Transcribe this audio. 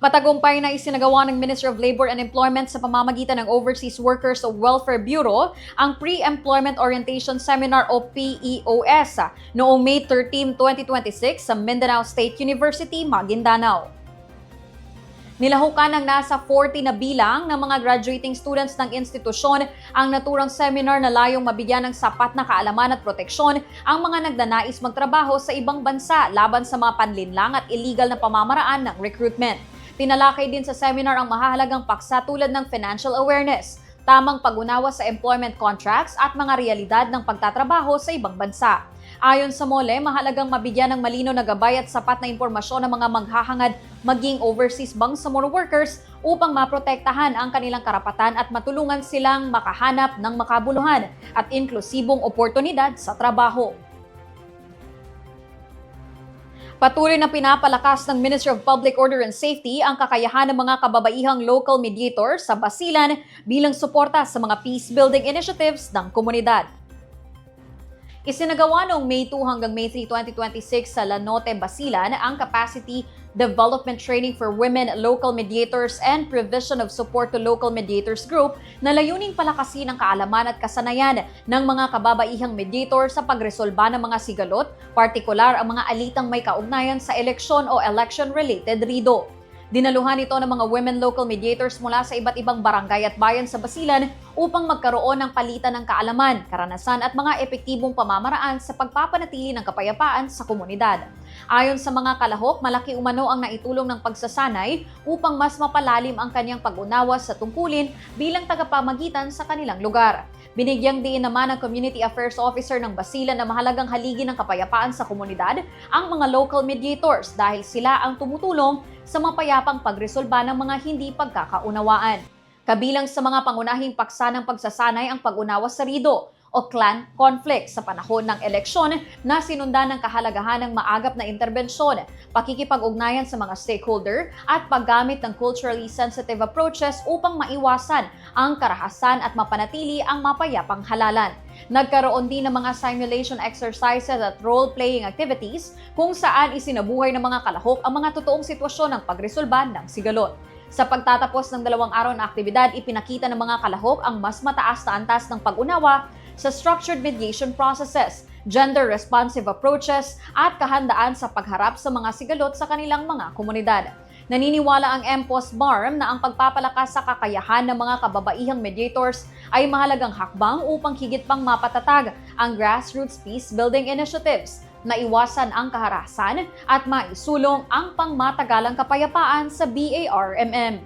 Matagumpay na isinagawa ng Ministry of Labor and Employment sa pamamagitan ng Overseas Workers Welfare Bureau ang Pre-Employment Orientation Seminar o PEOS noong May 13, 2026 sa Mindanao State University, Maguindanao. Nilahukan ng nasa 40 na bilang ng mga graduating students ng institusyon ang naturang seminar na layong mabigyan ng sapat na kaalaman at proteksyon ang mga nagnanais magtrabaho sa ibang bansa laban sa mga panlinlang at illegal na pamamaraan ng recruitment. Tinalakay din sa seminar ang mahahalagang paksa tulad ng financial awareness, tamang pag-unawa sa employment contracts at mga realidad ng pagtatrabaho sa ibang bansa. Ayon sa MOLE, mahalagang mabigyan ng malinaw na gabay at sapat na impormasyon ng mga maghahangad maging overseas bangsamoro workers upang maprotektahan ang kanilang karapatan at matulungan silang makahanap ng makabuluhan at inklusibong oportunidad sa trabaho. Patuloy na pinapalakas ng Ministry of Public Order and Safety ang kakayahan ng mga kababaihang local mediators sa Basilan bilang suporta sa mga peace-building initiatives ng komunidad. Isinagawa noong May 2 hanggang May 3, 2026 sa Lanote, Basilan ang Capacity Development Training for Women Local Mediators and Provision of Support to Local Mediators Group na layuning palakasin ang kaalaman at kasanayan ng mga kababaihang mediator sa pagresolba ng mga sigalot, partikular ang mga alitang may kaugnayan sa eleksyon o election-related rido. Dinaluhan ito ng mga women local mediators mula sa iba't ibang barangay at bayan sa Basilan upang magkaroon ng palitan ng kaalaman, karanasan at mga epektibong pamamaraan sa pagpapanatili ng kapayapaan sa komunidad. Ayon sa mga kalahok, malaki umano ang naitulong ng pagsasanay upang mas mapalalim ang kanyang pag-unawa sa tungkulin bilang tagapamagitan sa kanilang lugar. Binigyang diin naman ng Community Affairs Officer ng Basilan na mahalagang haligi ng kapayapaan sa komunidad ang mga local mediators dahil sila ang tumutulong sa mapayapang pagresolba ng mga hindi pagkakaunawaan. Kabilang sa mga pangunahing paksa ng pagsasanay ang pag-unawa sa rido o clan conflict sa panahon ng eleksyon na sinundan ng kahalagahan ng maagap na interbensyon, pakikipag-ugnayan sa mga stakeholder at paggamit ng culturally sensitive approaches upang maiwasan ang karahasan at mapanatili ang mapayapang halalan. Nagkaroon din ng mga simulation exercises at role-playing activities kung saan isinabuhay ng mga kalahok ang mga totoong sitwasyon ng pagresolba ng sigalot. Sa pagtatapos ng 2 araw na aktibidad, ipinakita ng mga kalahok ang mas mataas na antas ng pag-unawa sa structured mediation processes, gender-responsive approaches at kahandaan sa pagharap sa mga sigalot sa kanilang mga komunidad. Naniniwala ang MPOS BARM na ang pagpapalakas sa kakayahan ng mga kababaihang mediators ay mahalagang hakbang upang higit pang mapatatag ang grassroots peace-building initiatives, maiwasan ang kaharasan at maisulong ang pangmatagalang kapayapaan sa BARMM.